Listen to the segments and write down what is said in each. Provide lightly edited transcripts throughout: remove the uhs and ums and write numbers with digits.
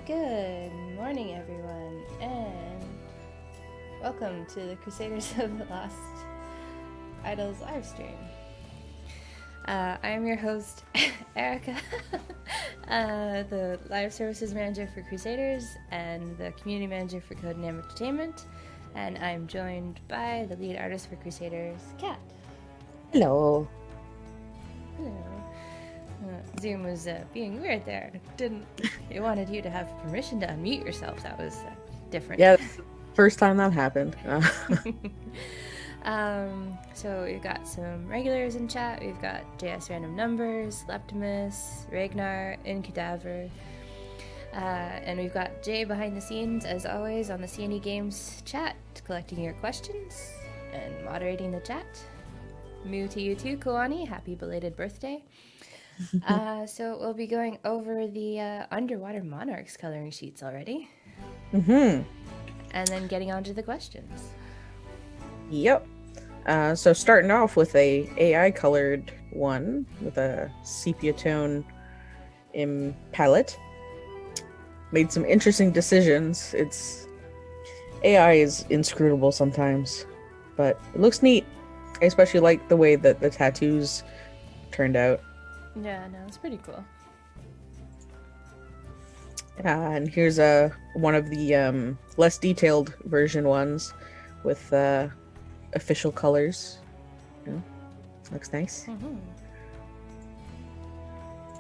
Good morning, everyone, and welcome to the Crusaders of the Lost Idols live stream. I am your host, Erika, the live services manager for Crusaders and the community manager for Codename Entertainment, and I'm joined by the lead artist for Crusaders, Kat. Hello. Hello. Zoom was being weird there. It wanted you to have permission to unmute yourself. That was different. Yeah, first time that happened. So we've got some regulars in chat. We've got JS Random Numbers, Leptimus, Ragnar, Incadaver. And we've got Jay behind the scenes, as always, on the CNE Games chat, collecting your questions and moderating the chat. Moo to you too, Kawani. Happy belated birthday. So we'll be going over the Underwater Monarchs coloring sheets already. And then getting on to the questions. Yep. So starting off with a AI colored one with a sepia tone in palette. Made some interesting decisions. AI is inscrutable sometimes, but it looks neat. I especially like the way that the tattoos turned out. Yeah, no, it's pretty cool. And here's one of the less detailed version ones with official colors. Yeah, looks nice. Mm-hmm.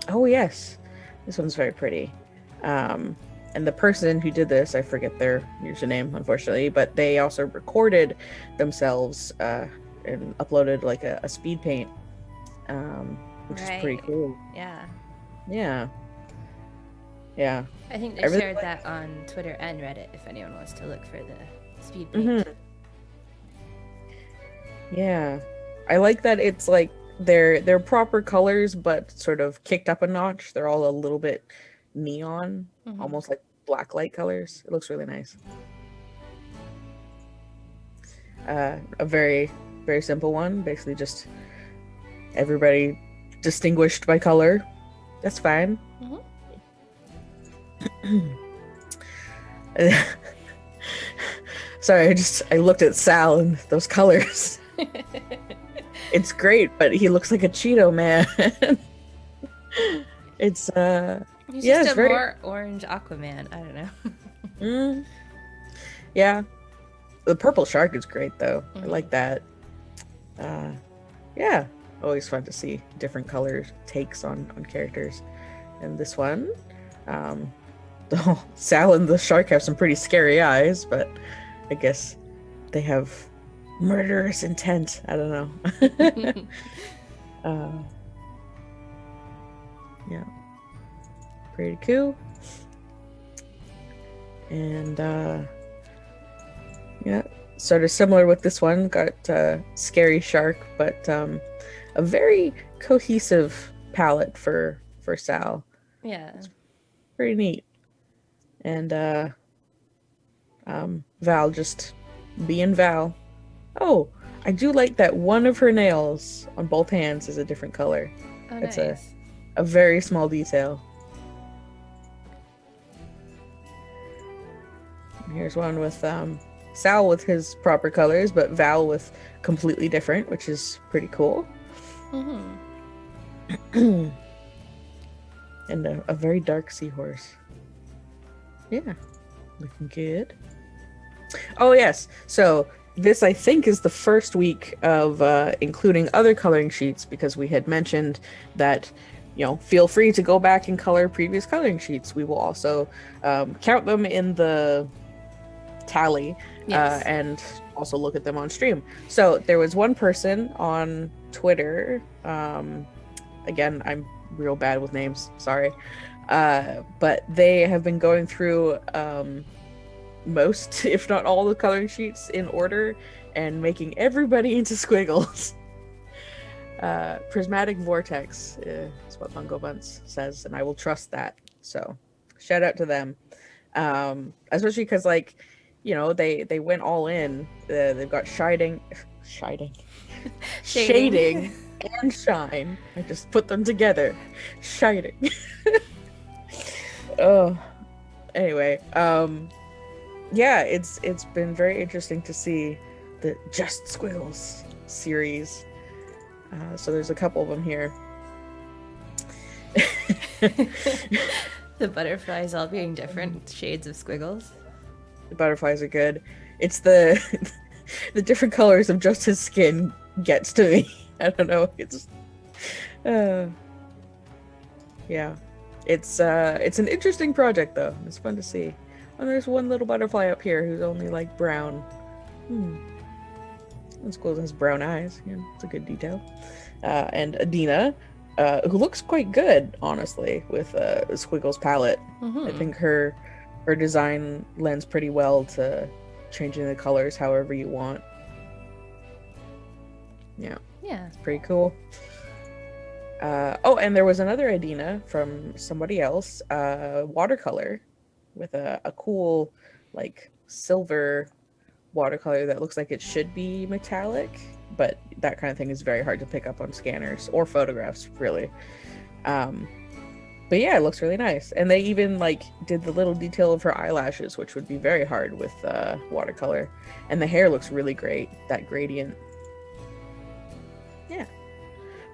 Oh yes, this one's very pretty. And the person who did this, I forget their username, unfortunately, but they also recorded themselves and uploaded like a speed paint, which is pretty cool. Yeah. I think they shared that on Twitter and Reddit if anyone wants to look for the speed paint. Mm-hmm. Yeah, I like that it's like they're proper colors, but sort of kicked up a notch. They're all a little bit neon, almost like blacklight colors. It looks really nice. A very, very simple one. Basically, just everybody distinguished by color. That's fine. Sorry, I looked at Sal and those colors. It's great, but he looks like a Cheeto man. He's just a more orange Aquaman. I don't know. Yeah, the purple shark is great though. I like that. Yeah, always fun to see different color takes on characters. And this one, Sal and the shark have some pretty scary eyes, but I guess they have murderous intent. I don't know. Yeah, pretty cool. And yeah, sort of similar with this one. Got scary shark, but a very cohesive palette for Sal. Yeah, it's pretty neat. And Val just being Val. Oh, I do like that one of her nails on both hands is a different color. Oh, it's nice. a very small detail. Here's one with Sal with his proper colors, but Val with completely different, which is pretty cool. And a very dark seahorse. Yeah, looking good. Oh yes, so this I think is the first week of including other coloring sheets, because we had mentioned that, feel free to go back and color previous coloring sheets. We will also count them in the tally. Yes. And also look at them on stream. So there was one person on Twitter, again, I'm real bad with names, sorry, but they have been going through most, if not all, the coloring sheets in order and making everybody into squiggles. Prismatic vortex is what Bungo Bunce says, and I will trust that. So shout out to them, especially because they went all in. They've got shading and shine. I just put them together. Shading. Oh, Anyway, yeah, it's been very interesting to see the Just Squiggles series. So there's a couple of them here. The butterflies all being different shades of squiggles. The butterflies are good. It's the the different colors of just his skin gets to me. I don't know. It's yeah. It's an interesting project though. It's fun to see. And there's one little butterfly up here who's only like brown. And Squirrel has brown eyes. Yeah, it's a good detail. And Adina, who looks quite good, honestly, with Squiggle's palette. I think her design lends pretty well to changing the colors however you want. Yeah. Yeah. It's pretty cool. Oh, and there was another Adina from somebody else, watercolor, with a cool, like, silver watercolor that looks like it should be metallic, but that kind of thing is very hard to pick up on scanners or photographs, really. But yeah, it looks really nice. And they even, like, did the little detail of her eyelashes, which would be very hard with watercolor. And the hair looks really great, that gradient. Yeah.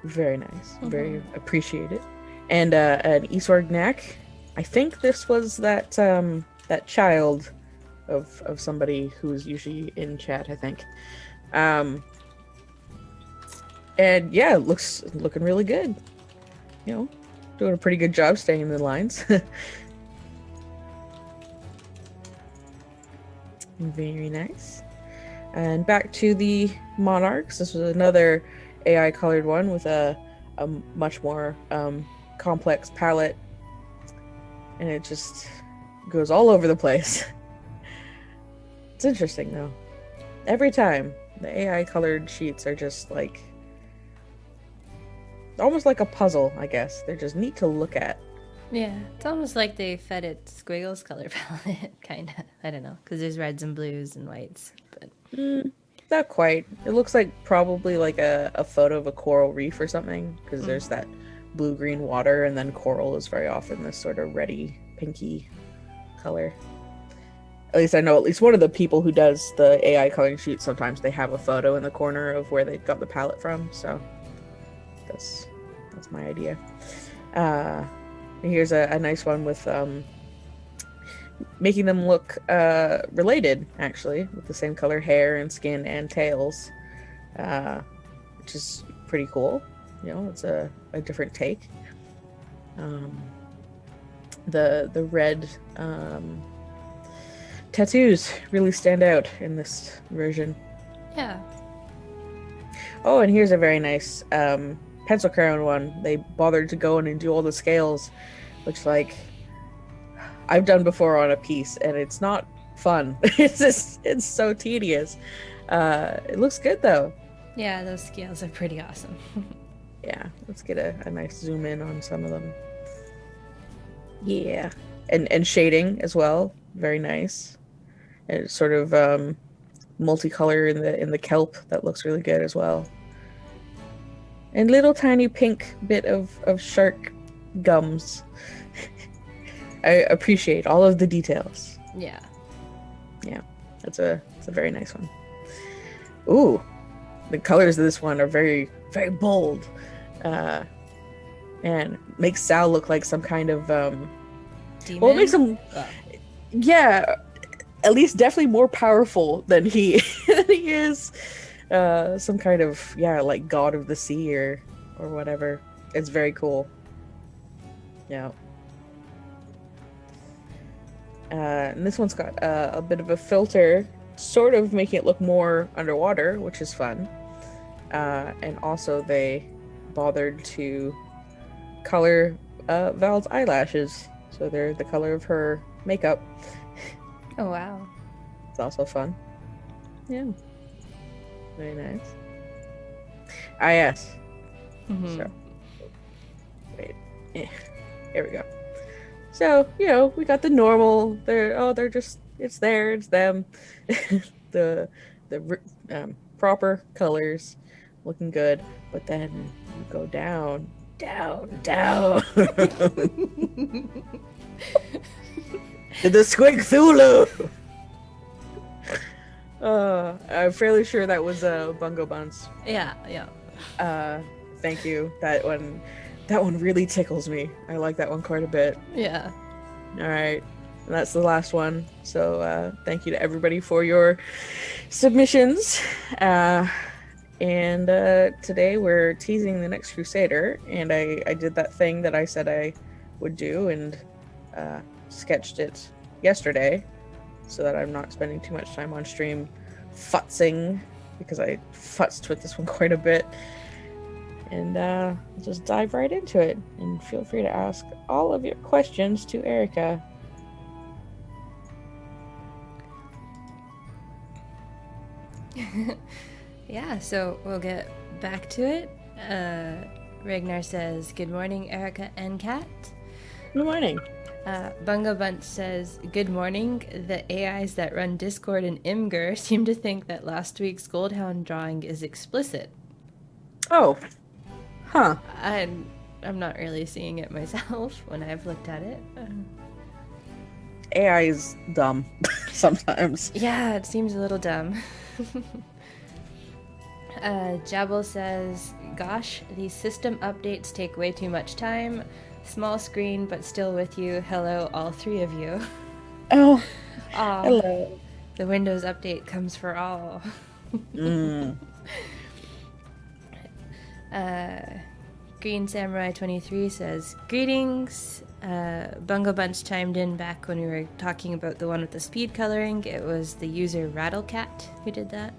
Very nice. Very appreciated. And an Isorgnak. I think this was that that child of somebody who's usually in chat, I think. And yeah, looking really good. You know, doing a pretty good job staying in the lines. Very nice. And back to the Monarchs. This was another AI colored one with a much more complex palette, and it just goes all over the place. It's interesting though. Every time the AI colored sheets are just like almost like a puzzle, I guess. They're just neat to look at. Yeah, it's almost like they fed it Squiggles color palette, kind of. I don't know, because there's reds and blues and whites, but not quite. It looks like probably like a photo of a coral reef or something, because there's that blue-green water, and then coral is very often this sort of reddy, pinky color. At least I know at least one of the people who does the AI coloring sheet, sometimes they have a photo in the corner of where they got the palette from, so that's my idea. Here's a nice one with making them look related, actually, with the same color hair and skin and tails, which is pretty cool. You know, it's a different take. The red tattoos really stand out in this version. yeah. Oh, and here's a very nice pencil crayon one. They bothered to go in and do all the scales, which, like, I've done before on a piece, and it's not fun. It's so tedious. It looks good though. Yeah, those scales are pretty awesome. Yeah, let's get a nice zoom in on some of them. Yeah, and shading as well, very nice. And it's sort of multicolor in the kelp that looks really good as well. And little tiny pink bit of shark gums. I appreciate all of the details. Yeah. Yeah, it's a very nice one. Ooh, the colors of this one are very, very bold. And makes Sal look like some kind of Demon? well, it makes him yeah, at least definitely more powerful than he than he is. Some kind of like god of the sea or whatever. It's very cool. Yeah. And this one's got a bit of a filter, sort of making it look more underwater, which is fun. And also they bothered to color Val's eyelashes, so they're the color of her makeup. Oh, wow. It's also fun. Yeah. Very nice. Ah, yes. So, wait. Here we go. So, you know, we got the normal. They're just, it's there, it's them. the proper colors, looking good. But then you go down. The Squig Thulu! I'm fairly sure that was Bungo Buns. Yeah. Thank you. That one really tickles me. I like that one quite a bit. Yeah. All right. And that's the last one. So thank you to everybody for your submissions. And today we're teasing the next Crusader, and I did that thing that I said I would do and sketched it yesterday so that I'm not spending too much time on stream futzing, because I futzed with this one quite a bit. And just dive right into it, and feel free to ask all of your questions to Erika. Yeah, so we'll get back to it. Ragnar says, "Good morning, Erika and Kat." Good morning. Bungo Bunch says, "Good morning. The AIs that run Discord and Imgur seem to think that last week's Goldhound drawing is explicit." Oh. Huh. I'm not really seeing it myself when I've looked at it. AI is dumb sometimes. Yeah, it seems a little dumb. Jabal says, "Gosh, these system updates take way too much time. Small screen, but still with you. Hello, all three of you." Oh, Aw, hello. the Windows update comes for all. Green Samurai 23 says, "Greetings." Bungo Bunch chimed in back when we were talking about the one with the speed coloring. It was the user Rattlecat who did that.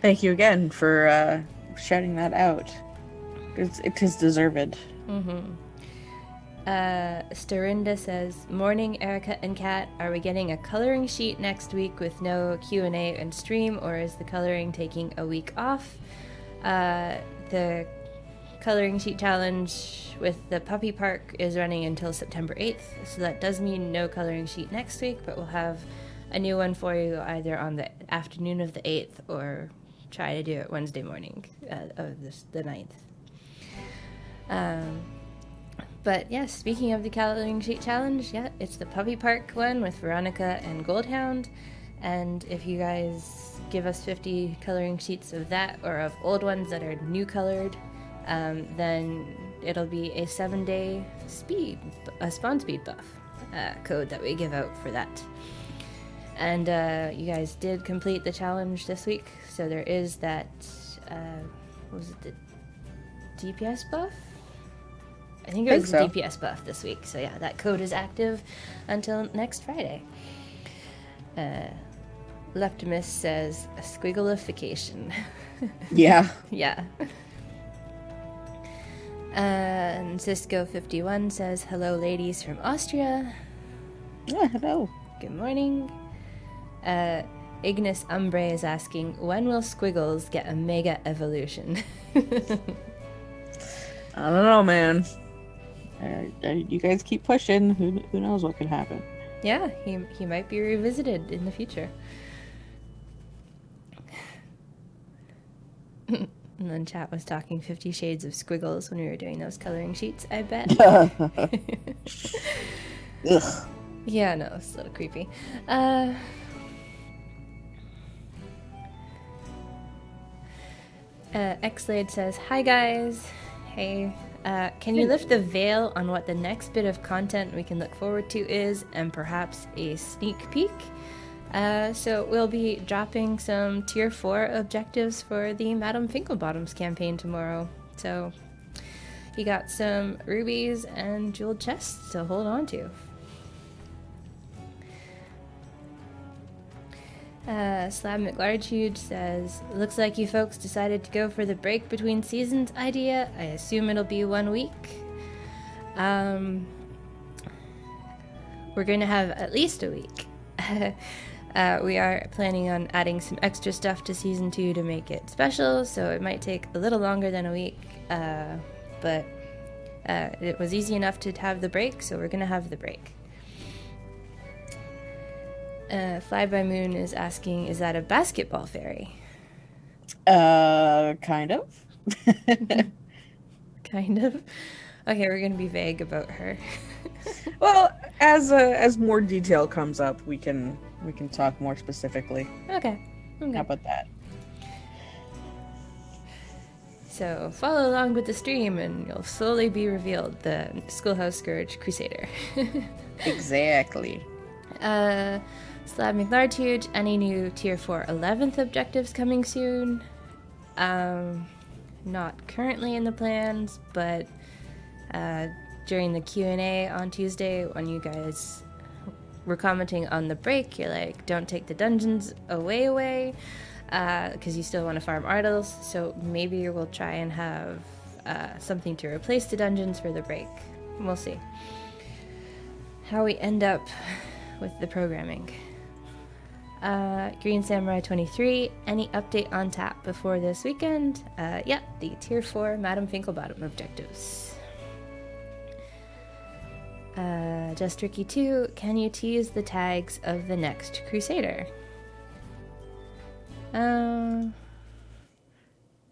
Thank you again for shouting that out. It is deserved. Starinda says, "Morning, Erika and Kat. Are we getting a coloring sheet next week with no Q&A and stream, or is the coloring taking a week off?" The coloring sheet challenge with the puppy park is running until September 8th, so that does mean no coloring sheet next week, but we'll have a new one for you either on the afternoon of the 8th or try to do it Wednesday morning of the 9th. But yes, speaking of the coloring sheet challenge, yeah, it's the puppy park one with Veronica and Goldhound, and if you guys give us 50 coloring sheets of that or of old ones that are new colored, then it'll be a 7-day spawn speed buff code that we give out for that. And you guys did complete the challenge this week, so there is that, what was it, the DPS buff? I think it was the DPS buff this week, so yeah, that code is active until next Friday. Leptimus says, "A squiggleification." Yeah. Yeah. And Cisco51 says, "Hello, ladies from Austria." Yeah, hello. Good morning. Ignis Umbre is asking, "When will Squiggles get a mega evolution?" I don't know, man. You guys keep pushing. Who knows what could happen? Yeah, he might be revisited in the future. And then chat was talking 50 Shades of Squiggles when we were doing those coloring sheets, I bet. Ugh. Yeah, no, it's a little creepy. Xlade says, "Hi guys." Hey. Can you lift the veil on what the next bit of content we can look forward to is, and perhaps a sneak peek? So we'll be dropping some tier 4 objectives for the Madame Finkelbottoms campaign tomorrow. So you got some rubies and jeweled chests to hold on to. Slab McLargehuge says, "Looks like you folks decided to go for the break between seasons idea. I assume it'll be 1 week. We're going to have at least a week. We are planning on adding some extra stuff to season 2 to make it special, so it might take a little longer than a week, but it was easy enough to have the break, so we're going to have the break." Fly by Moon is asking, "Is that a basketball fairy?" Kind of. Kind of. Okay, we're gonna be vague about her. Well, as more detail comes up, we can talk more specifically. Okay. How about that? So follow along with the stream and you'll slowly be revealed the Schoolhouse Scourge Crusader. Exactly. Slab McLartuge, any new Tier 4 11th objectives coming soon? Not currently in the plans, but during the Q&A on Tuesday when you guys were commenting on the break, you're like, don't take the dungeons away, because you still want to farm Ardals, so maybe we'll try and have something to replace the dungeons for the break. We'll see how we end up with the programming. Green Samurai 23, any update on tap before this weekend? Yeah, the Tier 4 Madame Finkelbottom objectives. Just Ricky 2, can you tease the tags of the next Crusader?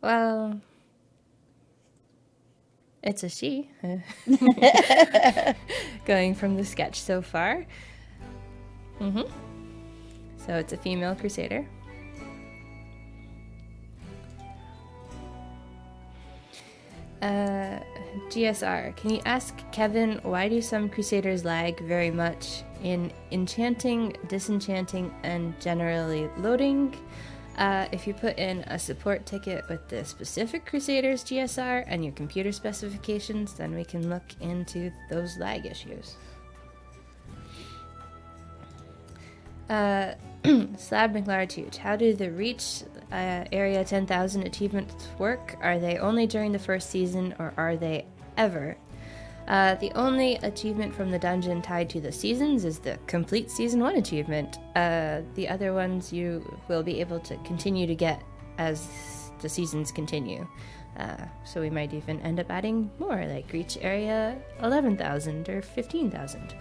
Well, it's a she. Going from the sketch so far. So it's a female Crusader. GSR, can you ask Kevin why do some Crusaders lag very much in enchanting, disenchanting, and generally loading? If you put in a support ticket with the specific Crusaders GSR and your computer specifications, then we can look into those lag issues. Slab McLartuge, how do the Reach Area 10,000 achievements work? Are they only during the first season, or are they ever? The only achievement from the dungeon tied to the seasons is the complete Season 1 achievement. The other ones you will be able to continue to get as the seasons continue. So we might even end up adding more, like Reach Area 11,000 or 15,000.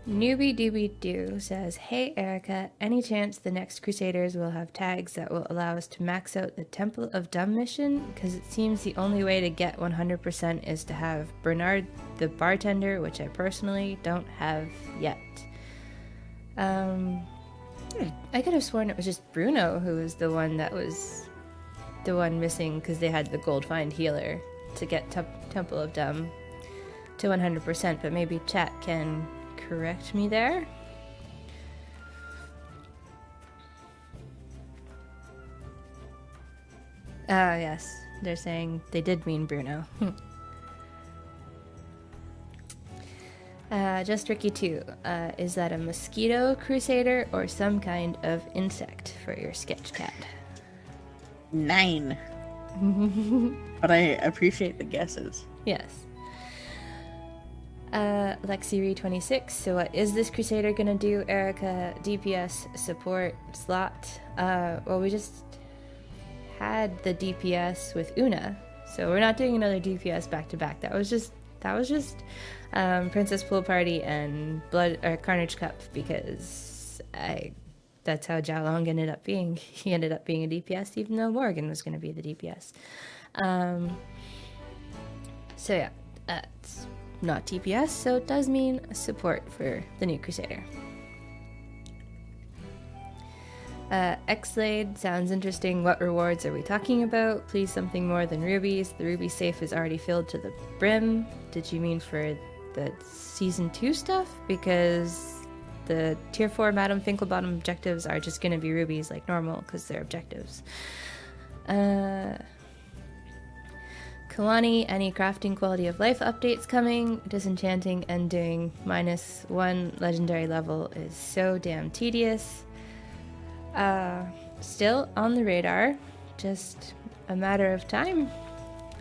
Newbie Doobie Doo says, hey Erika, any chance the next Crusaders will have tags that will allow us to max out the Temple of Dumb mission? Because it seems the only way to get 100% is to have Bernard the bartender, which I personally don't have yet. I could have sworn it was just Bruno who was the one that was the one missing, because they had the gold find healer to get Temple of Dumb to 100%, but maybe chat can correct me there. Yes, they're saying they did mean Bruno. Just Ricky 2, is that a mosquito Crusader or some kind of insect for your sketch cat? 9. But I appreciate the guesses. Yes. Lexiri26, so what is this Crusader gonna do, Erika? DPS support slot? Well, we just had the DPS with Una, so we're not doing another DPS back to back. That was just Princess Pool Party and Blood or Carnage Cup, because that's how Jialong ended up being. He ended up being a DPS, even though Morgan was gonna be the DPS. So yeah, it's not TPS, so it does mean support for the new Crusader. Xlade, sounds interesting. What rewards are we talking about? Please something more than rubies. The ruby safe is already filled to the brim. Did you mean for the Season 2 stuff? Because the Tier 4 Madame Finkelbottom objectives are just going to be rubies like normal, because they're objectives. Kalani, any crafting quality of life updates coming? Disenchanting and doing -1 legendary level is so damn tedious. Still on the radar, just a matter of time.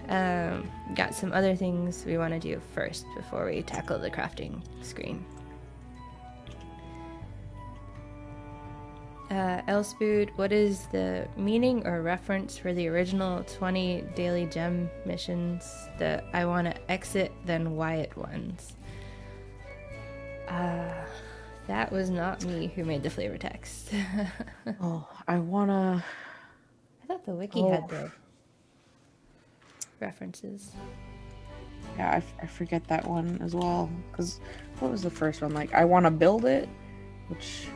Got some other things we want to do first before we tackle the crafting screen. Elspood, what is the meaning or reference for the original 20 daily gem missions, the I want to exit then Wyatt ones? That was not me who made the flavor text. Oh, I wanna I thought the wiki Oh. had the references. Yeah, I forget that one as well. Because what was the first one? Like, I want to build it, which,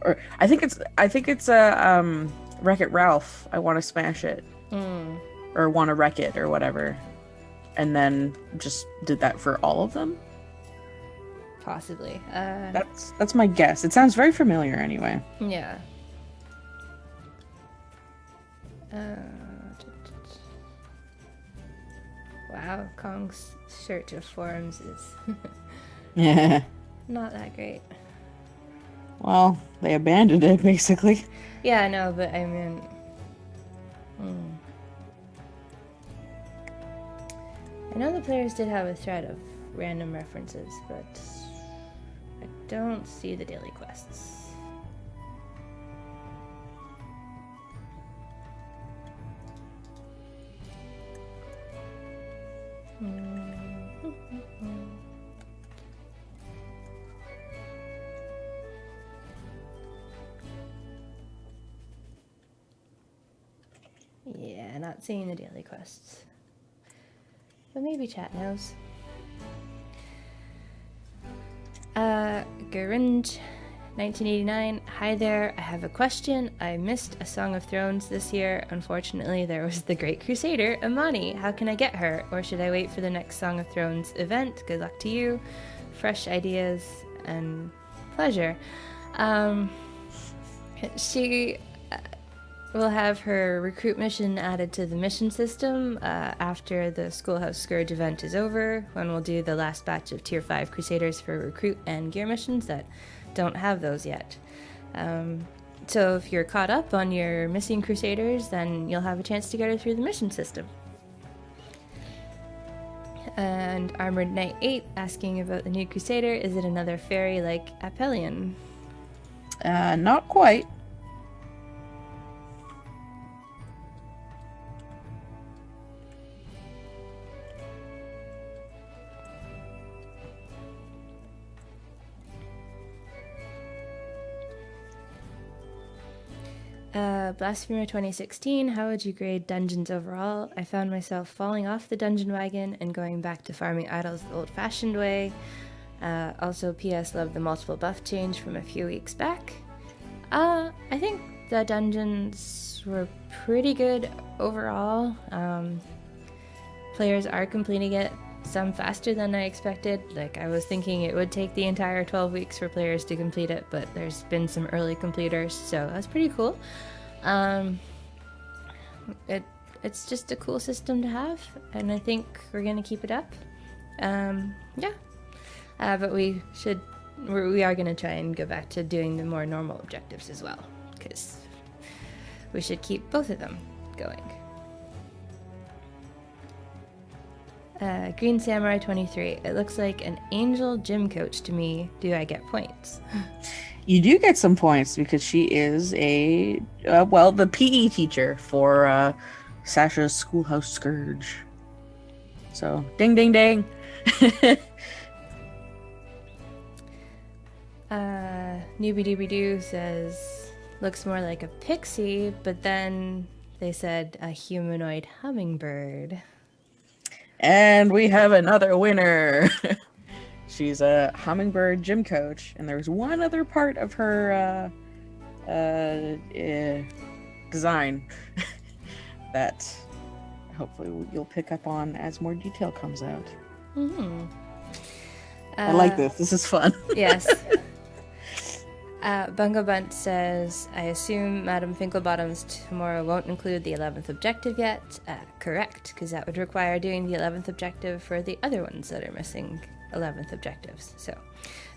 or I think it's a Wreck-It Ralph. I want to smash it, or want to wreck it, or whatever, and then just did that for all of them. Possibly. That's my guess. It sounds very familiar, anyway. Yeah. Wow, Kong's search of forums is Yeah. not that great. Well, they abandoned it, basically. Yeah, I know, but I mean... I know the players did have a thread of random references, but I don't see the daily quests. Yeah, not seeing the daily quests. But maybe chat knows. Geringe, 1989. Hi there, I have a question. I missed A Song of Thrones this year. Unfortunately, there was the Great Crusader, Amani. How can I get her? Or should I wait for the next Song of Thrones event? Good luck to you. Fresh ideas and pleasure. She will have her recruit mission added to the mission system after the Schoolhouse Scourge event is over, when we'll do the last batch of Tier 5 Crusaders for recruit and gear missions that don't have those yet. So if you're caught up on your missing Crusaders, then you'll have a chance to get her through the mission system. And Armored Knight 8 asking about the new Crusader. Is it another fairy like Apellion? Not quite. Blasphemer 2016, how would you grade dungeons overall? I found myself falling off the dungeon wagon and going back to farming idols the old-fashioned way. Also, PS, love the multiple buff change from a few weeks back. I think the dungeons were pretty good overall. Players are completing it, some faster than I expected. Like, I was thinking it would take the entire 12 weeks for players to complete it, but there's been some early completers, so that's pretty cool. It's just a cool system to have, and I think we're gonna keep it up. But we are gonna try and go back to doing the more normal objectives as well, because we should keep both of them going. Green Samurai 23. It looks like an angel gym coach to me. Do I get points? You do get some points because she is the PE teacher for Sasha's Schoolhouse Scourge. So, ding, ding, ding. Newbie Dooby Doo says, looks more like a pixie, but then they said a humanoid hummingbird. And we have another winner. She's a hummingbird gym coach, and there's one other part of her design that hopefully you'll pick up on as more detail comes out. Mm-hmm. I like this. This is fun. Yes. Bungo Bunt says, I assume Madam Finkelbottom's tomorrow won't include the 11th objective yet. Correct, because that would require doing the 11th objective for the other ones that are missing 11th objectives. So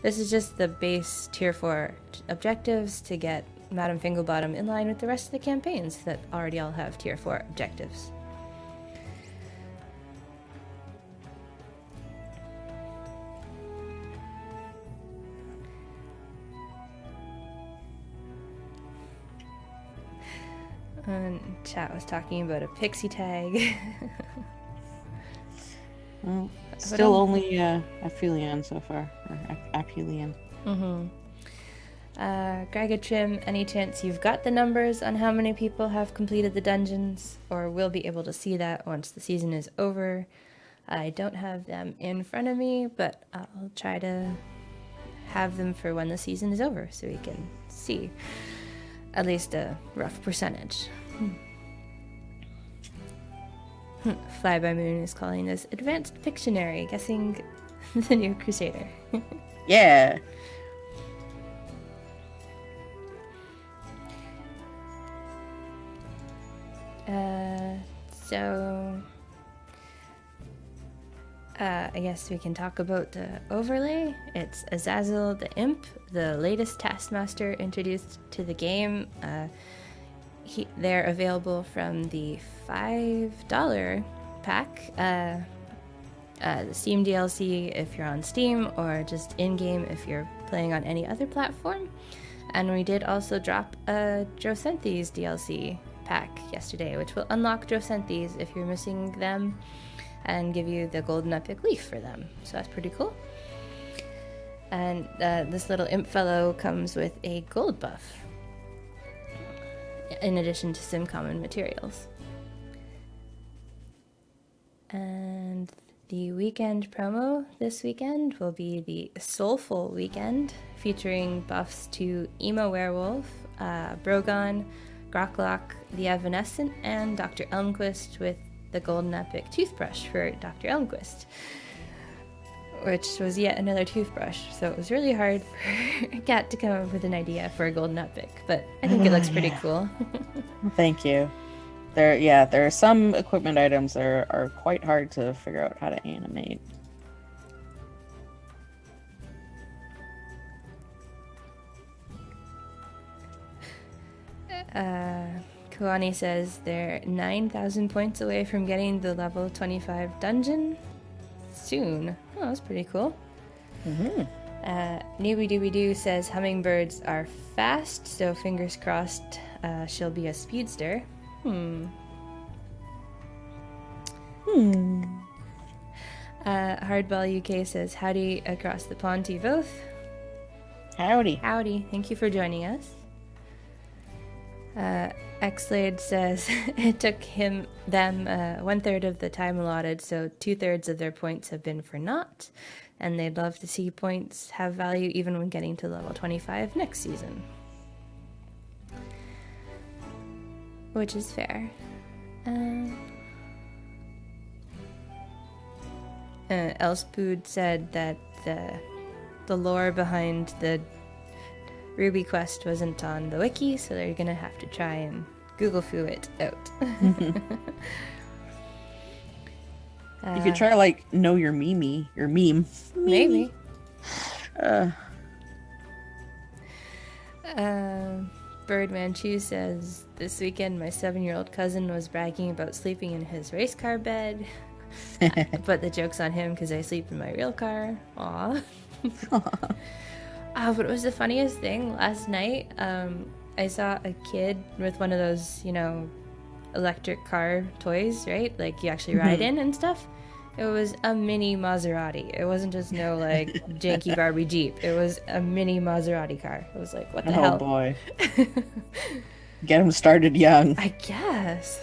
this is just the base tier 4 objectives to get Madam Finkelbottom in line with the rest of the campaigns that already all have tier 4 objectives. And chat was talking about a pixie tag. Well, still only Aphelion so far, or Aphelion. Mm-hmm. Gragatrim, any chance you've got the numbers on how many people have completed the dungeons, or will be able to see that once the season is over? I don't have them in front of me, but I'll try to have them for when the season is over so we can see at least a rough percentage. Fly by Moon is calling this Advanced Pictionary, guessing the new Crusader. Yeah. I guess we can talk about the overlay. It's Azazel the Imp, the latest Taskmaster introduced to the game. They're available from the $5 pack, the Steam DLC if you're on Steam, or just in-game if you're playing on any other platform. And we did also drop a Drosenthes DLC pack yesterday, which will unlock Drosenthes if you're missing them, and give you the golden epic leaf for them. So that's pretty cool. And this little imp fellow comes with a gold buff, in addition to some common materials. And the weekend promo this weekend will be the Soulful Weekend, featuring buffs to Emo Werewolf, Brogon, Groklock, the Evanescent, and Dr. Elmquist, with the Golden Epic toothbrush for Dr. Elmquist, which was yet another toothbrush. So it was really hard for Kat to come up with an idea for a Golden Epic, but I think it looks pretty cool. Thank you. There are some equipment items that are quite hard to figure out how to animate. Kuani says they're 9,000 points away from getting the level 25 dungeon soon. Oh, that's pretty cool. Mm-hmm. Newbie Dooby Doo says hummingbirds are fast, so fingers crossed she'll be a speedster. Hardball UK says howdy across the pond to you both. Howdy. Howdy. Thank you for joining us. Xlade says it took them 1/3 of the time allotted, so 2/3 of their points have been for naught, and they'd love to see points have value even when getting to level 25 next season. Which is fair. Elspood said that the lore behind the Ruby quest wasn't on the wiki, so they're gonna have to try and Google foo it out. You could try know your meme. Maybe. Birdman Chu says this weekend my 7-year-old cousin was bragging about sleeping in his race car bed, but the joke's on him because I sleep in my real car. Aww. But it was the funniest thing last night. I saw a kid with one of those, electric car toys, right? Like you actually ride in and stuff. It was a mini Maserati. It wasn't just no janky Barbie Jeep. It was a mini Maserati car. It was like, what the hell? Oh boy. Get him started young. I guess.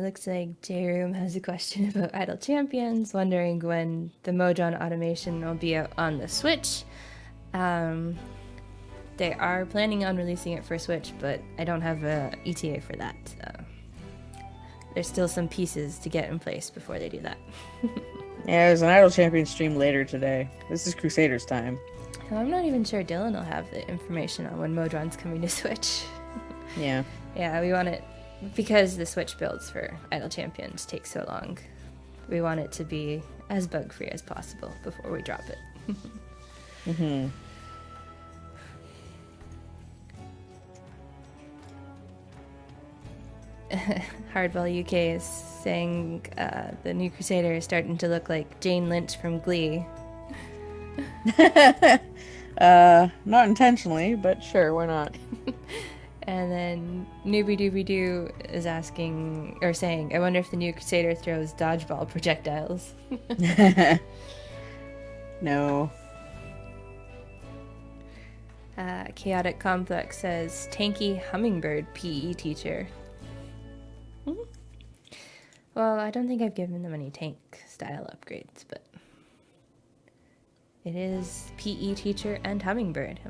Looks like J-Room has a question about Idle Champions, wondering when the Modron automation will be out on the Switch. They are planning on releasing it for Switch, but I don't have a ETA for that. There's still some pieces to get in place before they do that. Yeah, there's an Idle Champions stream later today. This is Crusaders time. I'm not even sure Dylan will have the information on when Modron's coming to Switch. Yeah. Yeah, we want it, because the Switch builds for Idle Champions take so long, we want it to be as bug-free as possible before we drop it. Mm-hmm. Hardball UK is saying the new Crusader is starting to look like Jane Lynch from Glee. Not intentionally, but sure, why not? And then Newbie Dooby Doo is asking, or saying, I wonder if the new Crusader throws dodgeball projectiles. No. Chaotic Complex says, tanky hummingbird PE teacher. Well, I don't think I've given them any tank style upgrades, but it is PE teacher and hummingbird.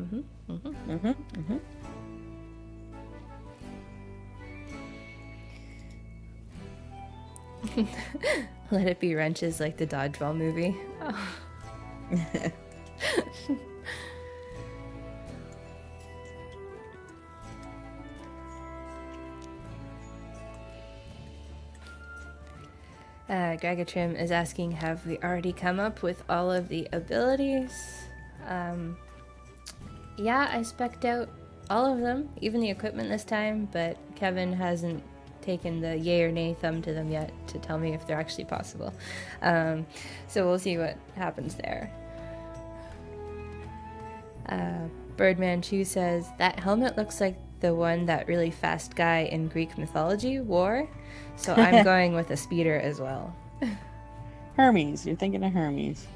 Let it be wrenches like the dodgeball movie. Oh. Gregatrim is asking, have we already come up with all of the abilities? Yeah, I spec'd out all of them, even the equipment this time, but Kevin hasn't taken the yay or nay thumb to them yet to tell me if they're actually possible. So we'll see what happens there. Birdman Chu says, that helmet looks like the one that really fast guy in Greek mythology wore, so I'm going with a speeder as well. Hermes, you're thinking of Hermes.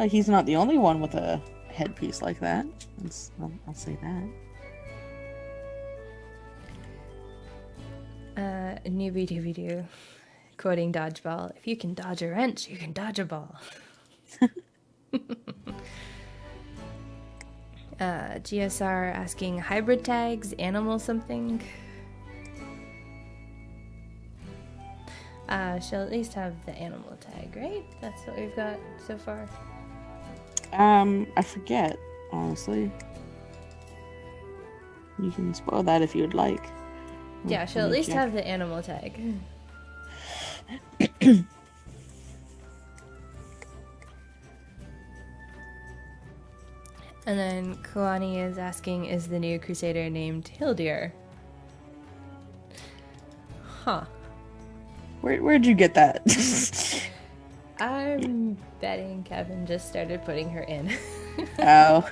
He's not the only one with a headpiece like that. I'll say that. Newbie Dooby Doo, quoting Dodgeball, if you can dodge a wrench, you can dodge a ball. GSR asking, hybrid tags, animal something? She'll at least have the animal tag, right? That's what we've got so far. I forget, honestly. You can spoil that if you would like. Yeah, she'll at least have the animal tag. And then Kuani is asking, is the new Crusader named Hildir? Huh. Where'd you get that? I'm betting Kevin just started putting her in. Oh.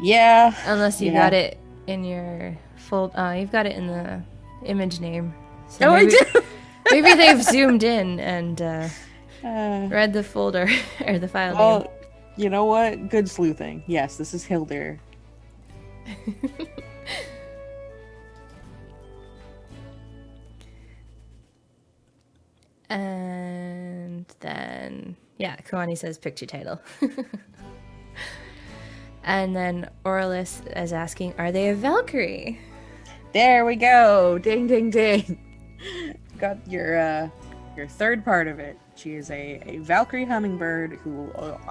Yeah. Unless you got it in your you've got it in the image name. So I do. Maybe they've zoomed in and read the folder or the file name. You know what? Good sleuthing. Yes, this is Hildir. And then, Kuani says picture title. And then Orlis is asking, are they a Valkyrie? There we go. Ding, ding, ding. Got your third part of it. She is a Valkyrie hummingbird who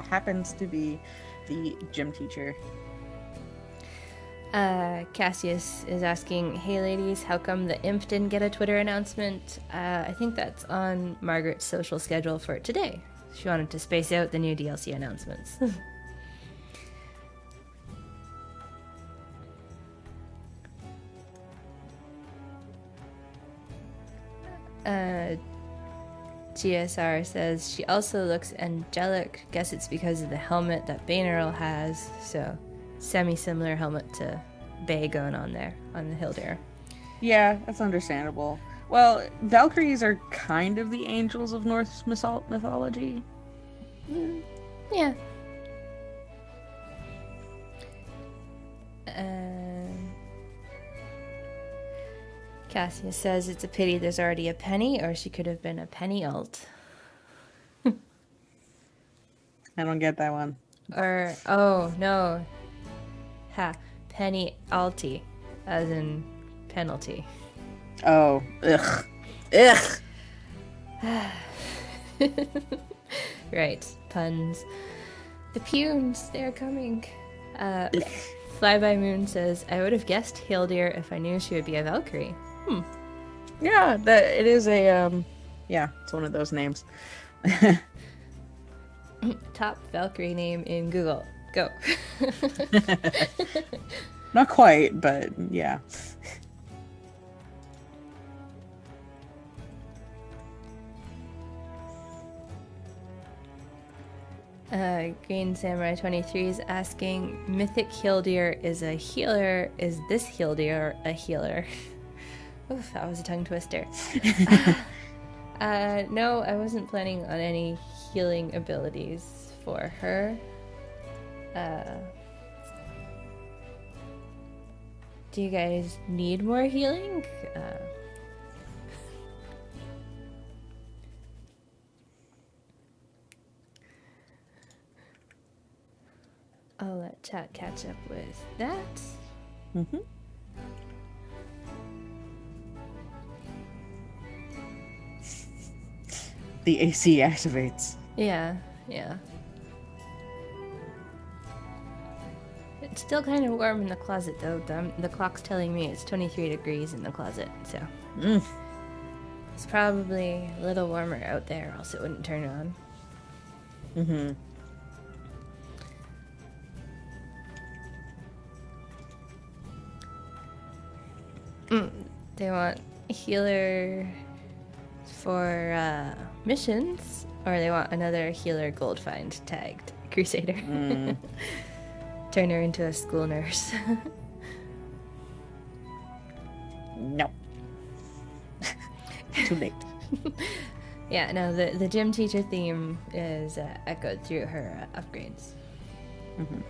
happens to be the gym teacher. Cassius is asking, hey ladies, how come the imp didn't get a Twitter announcement? I think that's on Margaret's social schedule for today. She wanted to space out the new DLC announcements. GSR says, she also looks angelic. Guess it's because of the helmet that Banerl has. So, semi-similar helmet to Bay going on there, on the Hildir. Yeah, that's understandable. Well, Valkyries are kind of the angels of Norse mythology. Yeah. Cassius says it's a pity there's already a Penny, or she could have been a Penny alt. I don't get that one. Or, oh, no. Penny alti, as in penalty. Oh, ugh. Ugh. Right, puns. The punes, they're coming. Flyby Moon says, I would have guessed Hildir if I knew she would be a Valkyrie. Yeah, it is a, it's one of those names. Top Valkyrie name in Google. Go. Not quite, but yeah. Green Samurai 23 is asking, Mythic Hildir is a healer. Is this Hildir a healer? Oof, that was a tongue twister. No, I wasn't planning on any healing abilities for her. Do you guys need more healing? I'll let chat catch up with that. Mm-hmm. The AC activates. Yeah. It's still kind of warm in the closet, though. The clock's telling me it's 23 degrees in the closet, so... It's probably a little warmer out there, else it wouldn't turn on. Mm-hmm. They want a healer for missions, or they want another healer gold find tagged Crusader. Turn her into a school nurse. No. Too late. Yeah, no, the gym teacher theme is echoed through her upgrades. Mm-hmm.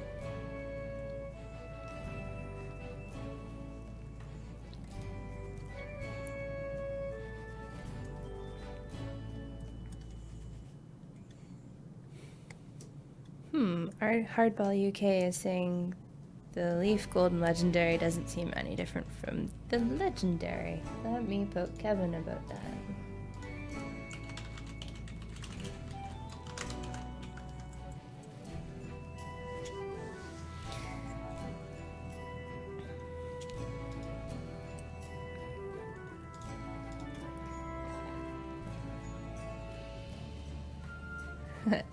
Our Hardball UK is saying the Leaf Golden Legendary doesn't seem any different from the Legendary. Let me poke Kevin about that.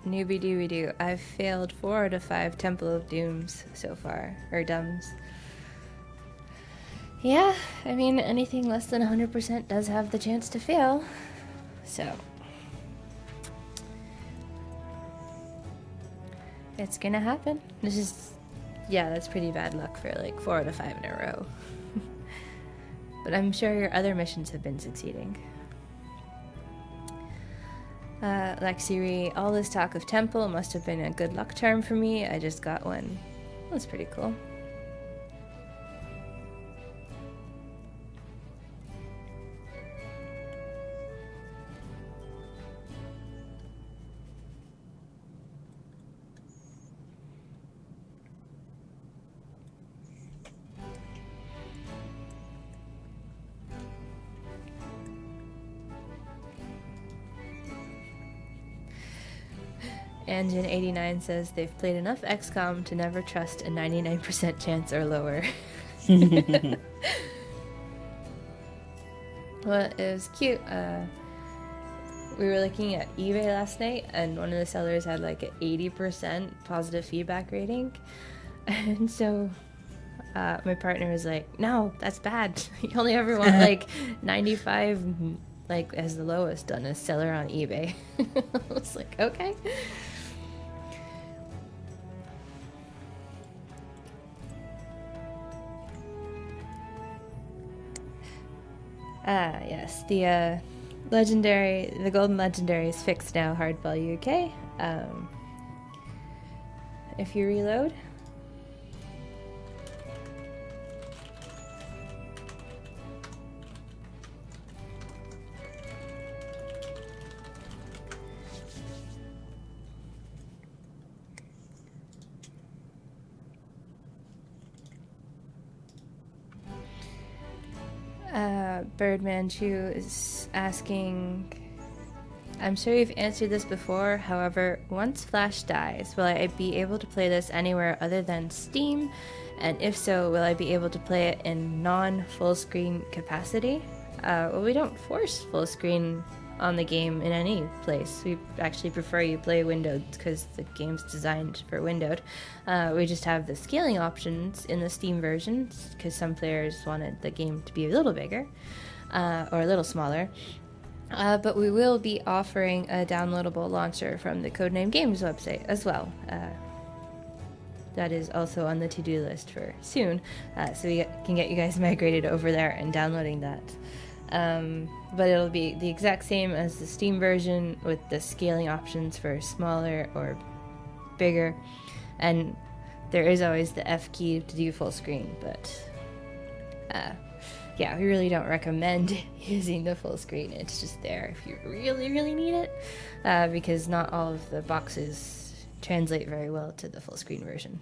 Newbie dooby doo. I've failed 4 out of 5 Temple of Dooms so far. Or Dums. Yeah, I mean, anything less than 100% does have the chance to fail. So. It's gonna happen. This is... Yeah, that's pretty bad luck for like 4 out of 5 in a row. But I'm sure your other missions have been succeeding. Lexiri, all this talk of temple must have been a good luck charm for me. I just got one. That's pretty cool. Engine 89 says they've played enough XCOM to never trust a 99% chance or lower. Well, it was cute. We were looking at eBay last night, and one of the sellers had like an 80% positive feedback rating. And so my partner was like, no, that's bad. You only ever want like 95 like as the lowest on a seller on eBay. I was like, okay. Yes, the legendary, the golden legendary is fixed now, Hardball UK. If you reload. Birdman Chu is asking, I'm sure you've answered this before, however, once Flash dies, will I be able to play this anywhere other than Steam? And if so, will I be able to play it in non-full screen capacity? Well, we don't force full screen on the game in any place. We actually prefer you play windowed because the game's designed for windowed. We just have the scaling options in the Steam version because some players wanted the game to be a little bigger or a little smaller. But we will be offering a downloadable launcher from the Codename Games website as well. That is also on the to-do list for soon, so we can get you guys migrated over there and downloading that. But it'll be the exact same as the Steam version with the scaling options for smaller or bigger. And there is always the F key to do full screen, but yeah, we really don't recommend using the full screen. It's just there if you really, really need it, because not all of the boxes translate very well to the full screen version.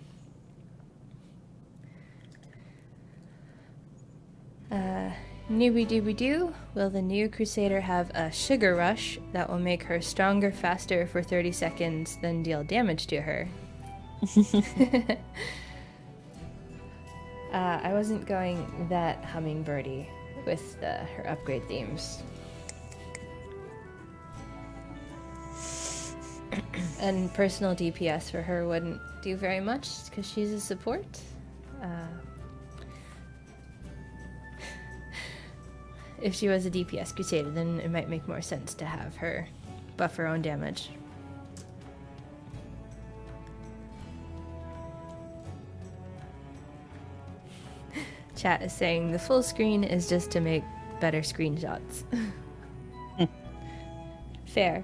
Newbie dooby doo, will the new Crusader have a sugar rush that will make her stronger faster for 30 seconds, then deal damage to her? I wasn't going that hummingbirdie with her upgrade themes. And personal DPS for her wouldn't do very much because she's a support. If she was a DPS Crusader, then it might make more sense to have her buff her own damage. Chat is saying the full screen is just to make better screenshots. Fair.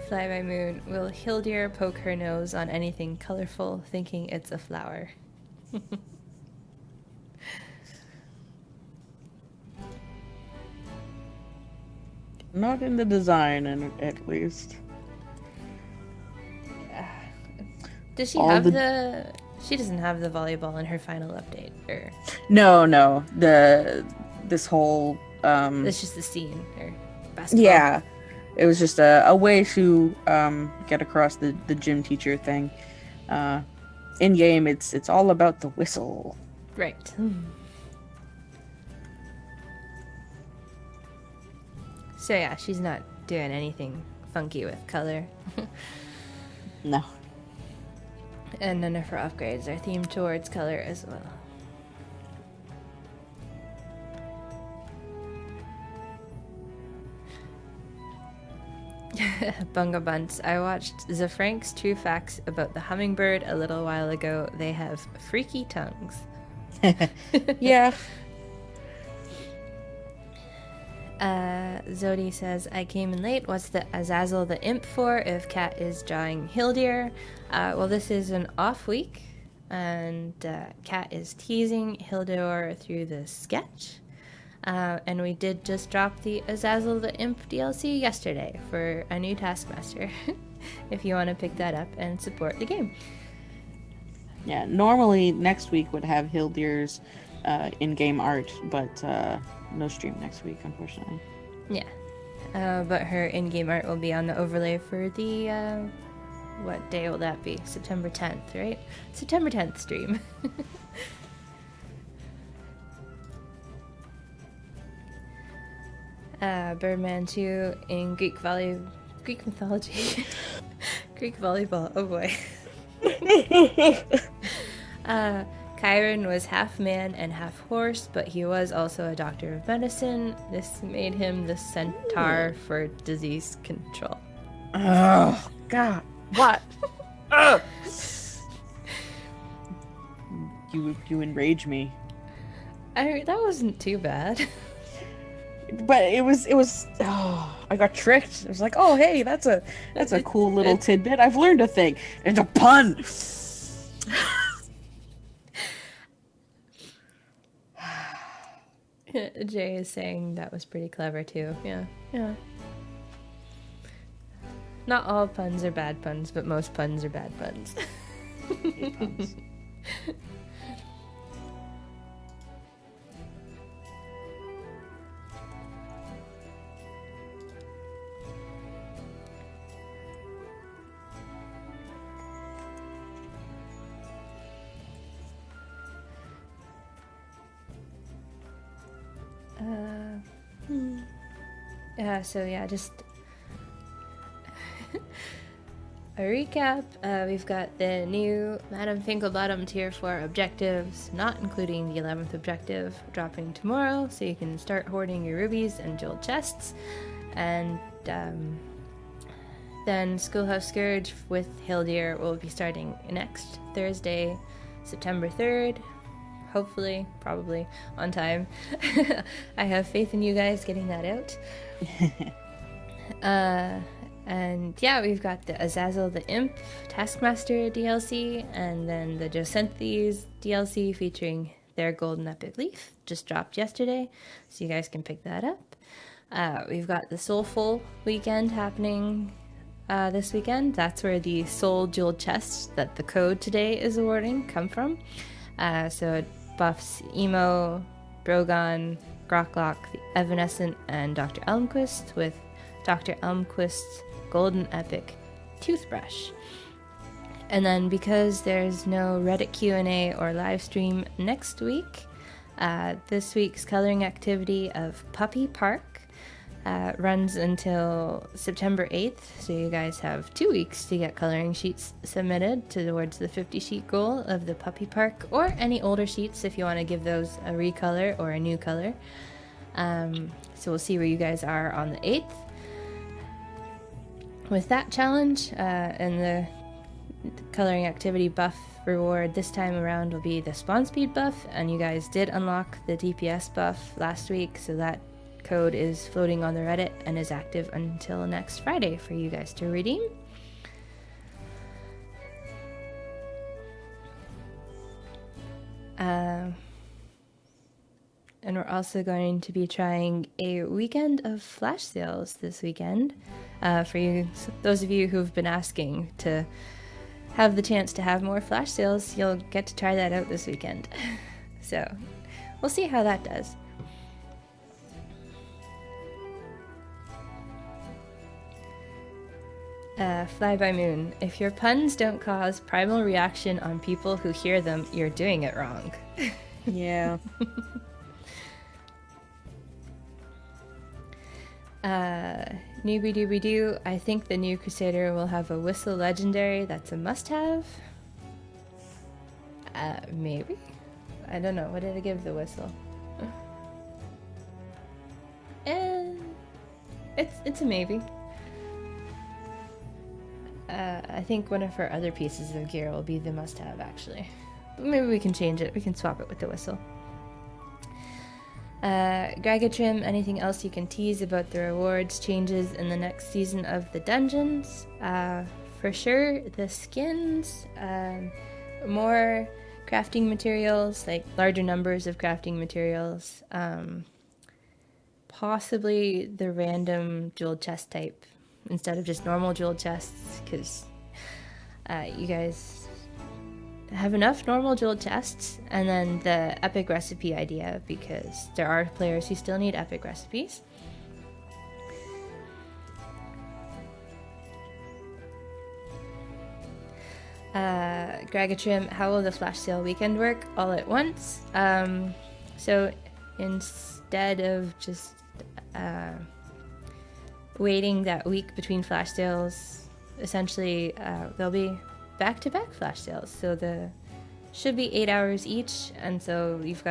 Fly by Moon, will Hildir poke her nose on anything colorful, thinking it's a flower? Not in the design, at least. Does she have the... She doesn't have the volleyball in her final update, or... No. This whole... It's just the scene, or basketball. Yeah. It was just a way to get across the gym teacher thing. In game, it's all about the whistle. Right. So yeah, she's not doing anything funky with color. No. And none of her upgrades are themed towards color as well. Bunga Bunts. I watched Zafrank's True Facts about the hummingbird a little while ago. They have freaky tongues. Yeah. Zodi says, I came in late. What's the Azazel the Imp for if Kat is drawing Hildir? Well, this is an off week, and Kat is teasing Hildur through the sketch. And we did just drop the Azazel the Imp DLC yesterday for a new Taskmaster, if you want to pick that up and support the game. Yeah, normally next week would have Hildir's in-game art, but no stream next week, unfortunately. Yeah, but her in-game art will be on the overlay for the, what day will that be? September 10th, right? September 10th stream. Birdman 2 in Greek mythology. Greek volleyball, oh boy. Chiron was half man and half horse, but he was also a doctor of medicine. This made him the centaur for disease control. Oh, God. What? Ugh. You enrage me. That wasn't too bad. But it was I got tricked. It was like, oh hey, that's a cool little tidbit. I've learned a thing. It's a pun. Jay is saying that was pretty clever too. Yeah. Not all puns are bad puns, but most puns are bad puns. Puns. So yeah, just a recap, we've got the new Madame Finkelbottom tier 4 objectives, not including the 11th objective, dropping tomorrow, so you can start hoarding your rubies and jeweled chests. And then Schoolhouse Scourge with Hildir will be starting next Thursday, September 3rd. Hopefully, probably on time. I have faith in you guys getting that out. And yeah, we've got the Azazel the Imp Taskmaster DLC, and then the Jocenthes DLC featuring their Golden Epic Leaf just dropped yesterday, so you guys can pick that up. We've got the Soulful weekend happening this weekend. That's where the Soul Jeweled chests that the code today is awarding come from. So it buffs Emo, Brogan, Groklock, the Evanescent, and Dr. Elmquist with Dr. Elmquist's Golden Epic Toothbrush. And then because there's no Reddit Q&A or live stream next week, this week's coloring activity of Puppy Park runs until September 8th, so you guys have 2 weeks to get coloring sheets submitted towards the 50 sheet goal of the Puppy Park, or any older sheets if you want to give those a recolor or a new color. So we'll see where you guys are on the 8th. With that challenge, and the coloring activity buff reward this time around will be the spawn speed buff, and you guys did unlock the DPS buff last week, so that code is floating on the Reddit and is active until next Friday for you guys to redeem. And we're also going to be trying a weekend of flash sales this weekend. For you, those of you who've been asking to have the chance to have more flash sales, you'll get to try that out this weekend. So we'll see how that does. Fly by Moon. If your puns don't cause primal reaction on people who hear them, you're doing it wrong. Yeah. Newbie Dooby Doo. I think the new Crusader will have a whistle legendary. That's a must-have. Maybe. I don't know. What did I give the whistle? It's a maybe. I think one of her other pieces of gear will be the must-have, actually. But maybe we can change it. We can swap it with the whistle. Gragatrim, anything else you can tease about the rewards changes in the next season of the dungeons? For sure, the skins, more crafting materials, like larger numbers of crafting materials, possibly the random jeweled chest type instead of just normal jeweled chests, because you guys have enough normal jeweled chests, and then the epic recipe idea, because there are players who still need epic recipes. Gragatrim, how will the flash sale weekend work? All at once. So instead of just waiting that week between flash sales, essentially there'll be back-to-back flash sales, so the should be 8 hours each, and so we've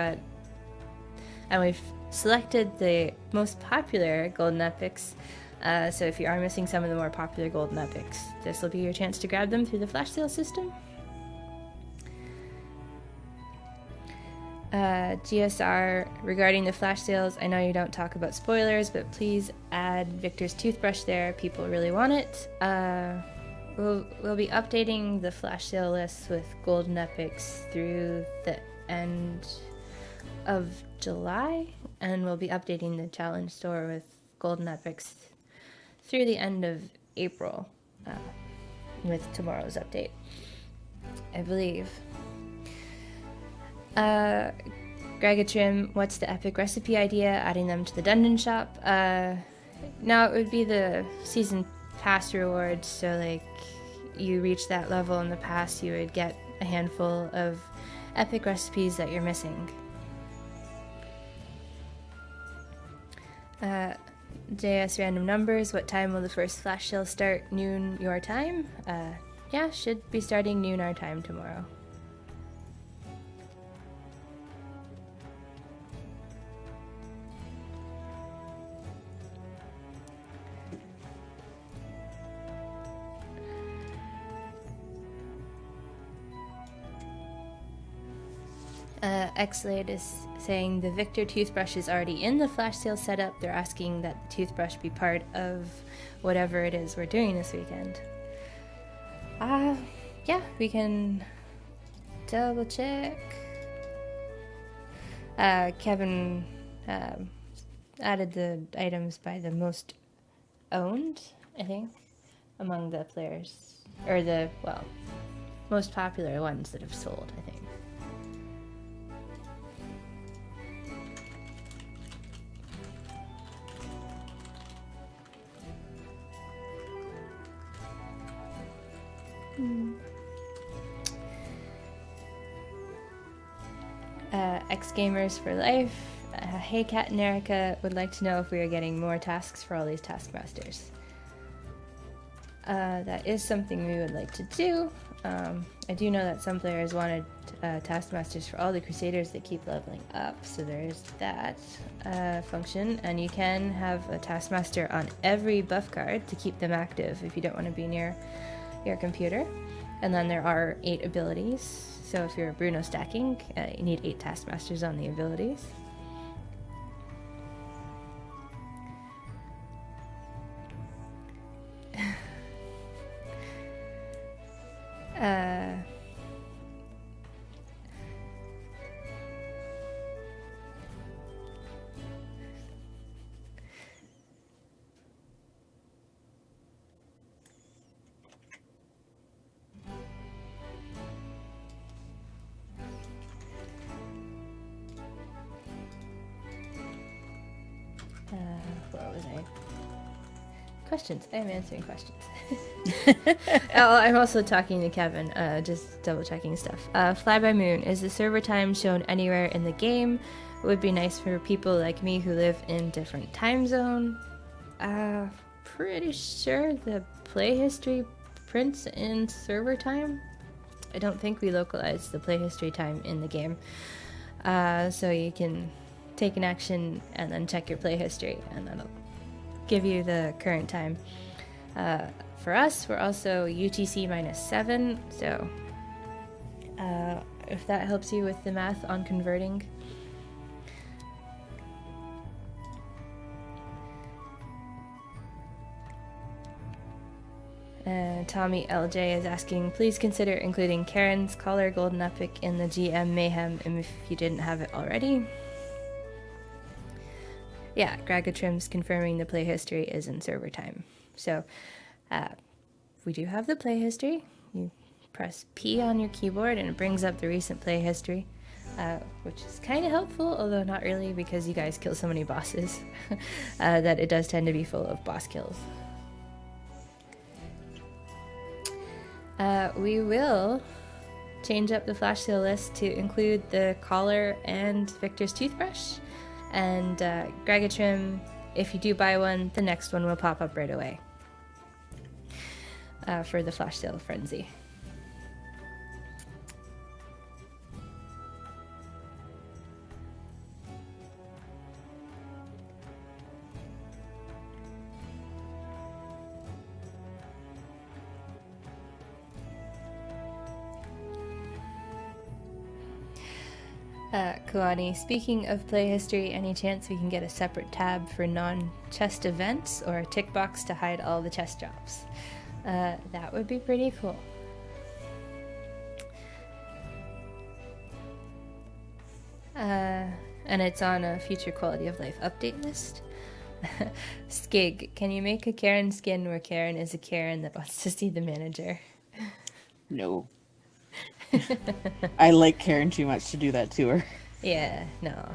selected the most popular golden epics, so if you are missing some of the more popular golden epics, this will be your chance to grab them through the flash sale system. GSR, regarding the flash sales, I know you don't talk about spoilers, but please add Victor's toothbrush there. People really want it. We'll be updating the flash sale list with golden epics through the end of July, and we'll be updating the challenge store with golden epics through the end of April, with tomorrow's update, I believe. Gragatrim, what's the epic recipe idea? Adding them to the dungeon shop? No, it would be the season pass rewards, so like you reach that level in the past, you would get a handful of epic recipes that you're missing. JS random numbers. What time will the first flash sale start? Noon your time? Yeah, should be starting noon our time tomorrow. Xlade is saying the Victor toothbrush is already in the flash sale setup. They're asking that the toothbrush be part of whatever it is we're doing this weekend. Yeah, we can double check. Kevin added the items by the most owned, I think, among the players, or the, well, most popular ones that have sold, I think. X Gamers for Life. Hey Kat and Erika would like to know if we are getting more tasks for all these taskmasters. That is something we would like to do. I do know that some players wanted taskmasters for all the Crusaders that keep leveling up, so there's that function. And you can have a taskmaster on every buff card to keep them active if you don't want to be near your computer. And then there are 8 abilities. So if you're Bruno stacking, you need 8 taskmasters on the abilities. Where was I? Questions. I am answering questions. Oh, I'm also talking to Kevin, just double checking stuff. Fly by Moon. Is the server time shown anywhere in the game? It would be nice for people like me who live in different time zone. Pretty sure the play history prints in server time. I don't think we localized the play history time in the game. So you can take an action and then check your play history, and that'll give you the current time. For us, we're also UTC -7, so if that helps you with the math on converting. Tommy LJ is asking, please consider including Karen's Collar Golden Epic in the GM Mayhem if you didn't have it already. Yeah, Gragatrim's confirming the play history is in server time. So, we do have the play history. You press P on your keyboard and it brings up the recent play history, which is kind of helpful, although not really because you guys kill so many bosses that it does tend to be full of boss kills. We will change up the flash sale list to include the collar and Victor's toothbrush. And Gragatrim, if you do buy one, the next one will pop up right away for the flash sale frenzy. Kuani, speaking of play history, any chance we can get a separate tab for non-chest events or a tick box to hide all the chest drops? That would be pretty cool. And it's on a future quality of life update list. Skig, can you make a Karen skin where Karen is a Karen that wants to see the manager? No. I like Karen too much to do that to her. Yeah, no.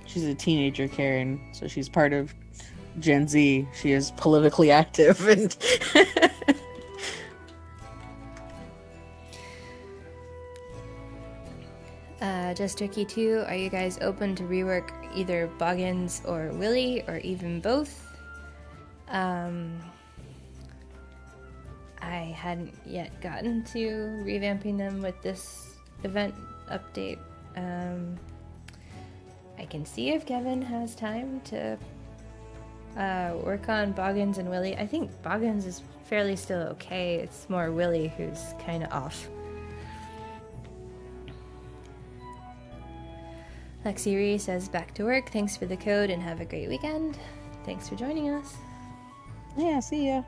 She's a teenager Karen, so she's part of Gen Z. She is politically active and Just Tricky 2, are you guys open to rework either Boggins or Willy, or even both? I hadn't yet gotten to revamping them with this event update. I can see if Kevin has time to work on Boggins and Willy. I think Boggins is fairly still okay. It's more Willy who's kind of off. Lexi Ree says, back to work. Thanks for the code and have a great weekend. Thanks for joining us. Yeah, see ya.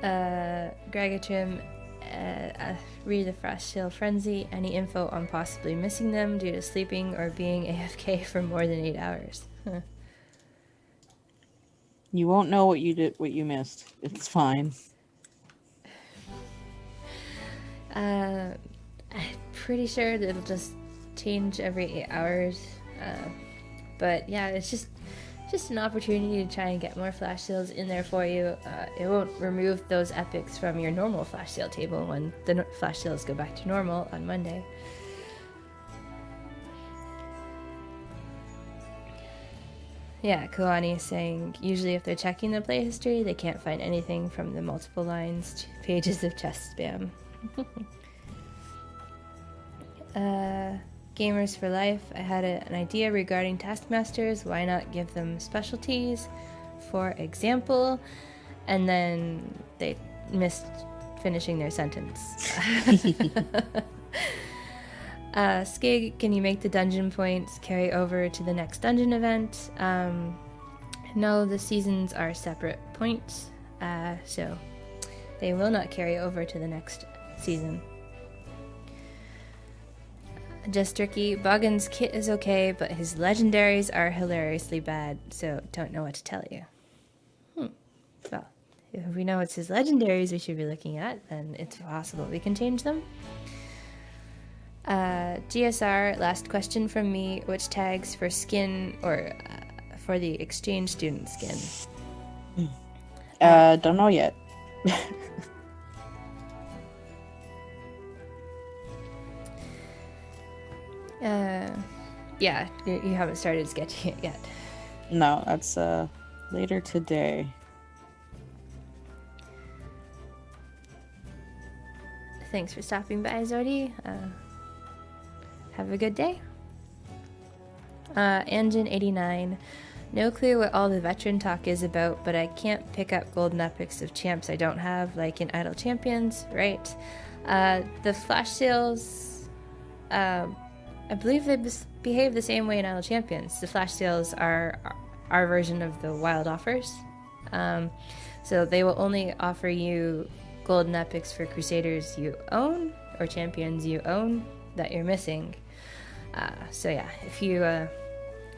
Gragatrim, read the Frost Hill Frenzy. Any info on possibly missing them due to sleeping or being AFK for more than 8 hours? Huh. You won't know what you missed. It's fine. I'm pretty sure that it'll just change every 8 hours. But yeah, it's just an opportunity to try and get more flash sales in there for you. It won't remove those epics from your normal flash sale table when the flash sales go back to normal on Monday. Yeah, Koani is saying, usually if they're checking the play history, they can't find anything from the multiple lines, pages of chest spam. Gamers for Life, I had an idea regarding taskmasters. Why not give them specialties? For example, and then they missed finishing their sentence. Skig, can you make the dungeon points carry over to the next dungeon event? No, the seasons are separate points, so they will not carry over to the next season. Just Tricky, Boggins' kit is okay, but his legendaries are hilariously bad, so don't know what to tell you. Well, if we know it's his legendaries we should be looking at, then it's possible we can change them. GSR, last question from me. Which tags for skin or for the exchange student skin? Don't know yet. Yeah, you haven't started sketching it yet. No, that's later today. Thanks for stopping by, Zodi. Have a good day. Engine 89. No clue what all the veteran talk is about, but I can't pick up golden epics of champs I don't have, like in Idle Champions, right? The flash sales, I believe they behave the same way in Idle Champions. The flash sales are our version of the wild offers. So they will only offer you golden epics for Crusaders you own or champions you own that you're missing. So yeah, if you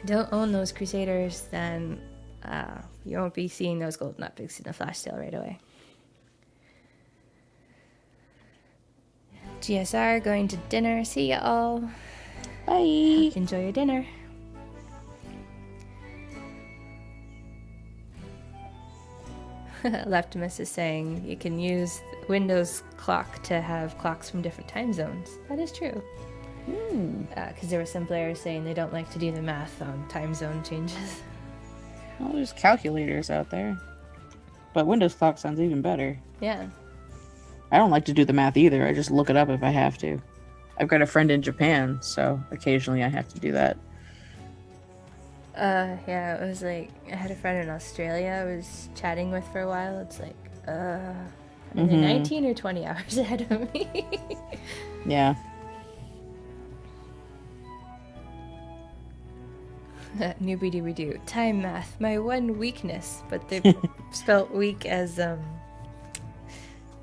don't own those Crusaders, then you won't be seeing those golden epics in the flash sale right away. GSR, going to dinner. See ya all. Bye. Enjoy your dinner. Leptimus is saying you can use Windows clock to have clocks from different time zones. That is true. Because there were some players saying they don't like to do the math on time zone changes. Well, there's calculators out there. But Windows clock sounds even better. Yeah. I don't like to do the math either. I just look it up if I have to. I've got a friend in Japan, so occasionally I have to do that. Yeah, it was like, I had a friend in Australia I was chatting with for a while. It's like, they're 19 or 20 hours ahead of me. Yeah. Newbie dooby doo. Time math, my one weakness. But they spelt weak as,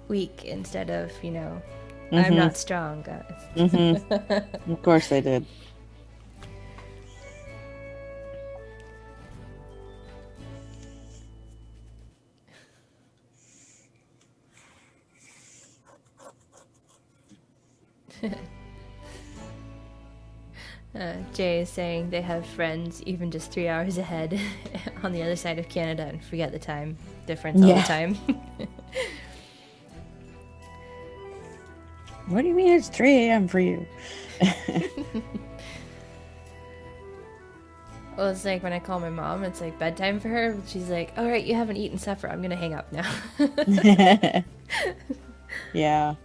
weak instead of, I'm not strong, guys. Of course they did. Jay is saying they have friends even just 3 hours ahead on the other side of Canada and forget the time difference all the time. What do you mean it's 3 a.m. for you? Well, it's like when I call my mom, it's like bedtime for her. She's like, all right, you haven't eaten supper. I'm going to hang up now. Yeah.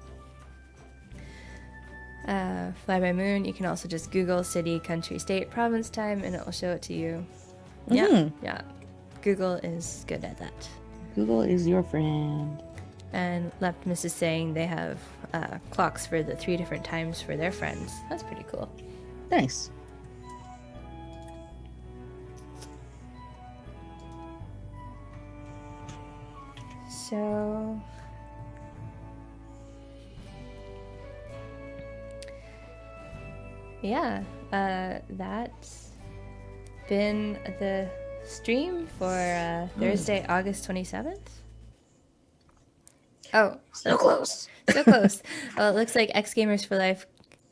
Fly by moon, you can also just Google city, country, state, province time, and it will show it to you. Yeah, yeah. Google is good at that. Google is your friend. And Leptimus is saying they have clocks for the 3 different times for their friends. That's pretty cool. Nice. So... yeah, that's been the stream for Thursday, August 27th. Oh, So close. so close. Well, it looks like X Gamers for Life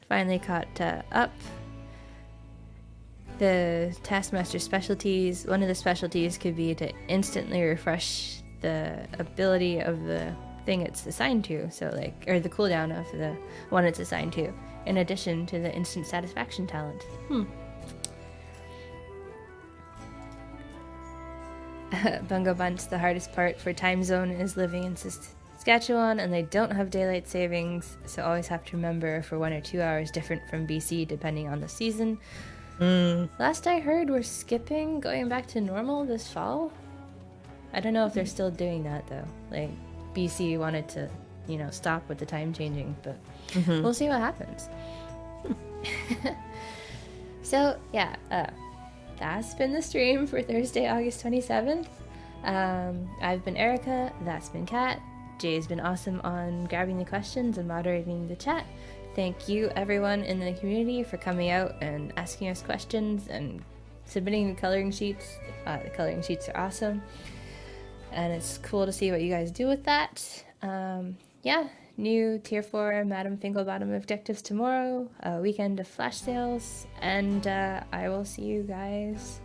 finally caught up. The Taskmaster specialties, one of the specialties could be to instantly refresh the ability of the thing it's assigned to, so like, or the cooldown of the one it's assigned to, in addition to the instant satisfaction talent. Bungo Bunch, the hardest part for time zone is living in Saskatchewan, and they don't have daylight savings, so always have to remember for 1 or 2 hours different from BC depending on the season. Last I heard, we're skipping going back to normal this fall. I don't know if they're still doing that though. Like, BC wanted to, stop with the time changing, but we'll see what happens. So, yeah, that's been the stream for Thursday, August 27th. I've been Erika, that's been Kat. Jay's been awesome on grabbing the questions and moderating the chat. Thank you, everyone in the community, for coming out and asking us questions and submitting the coloring sheets. The coloring sheets are awesome, and it's cool to see what you guys do with that. Yeah, new Tier 4 Madam Finkelbottom objectives tomorrow, a weekend of flash sales, and I will see you guys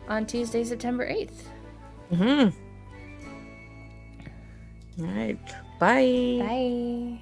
on Tuesday, September 8th. All right. Bye. Bye.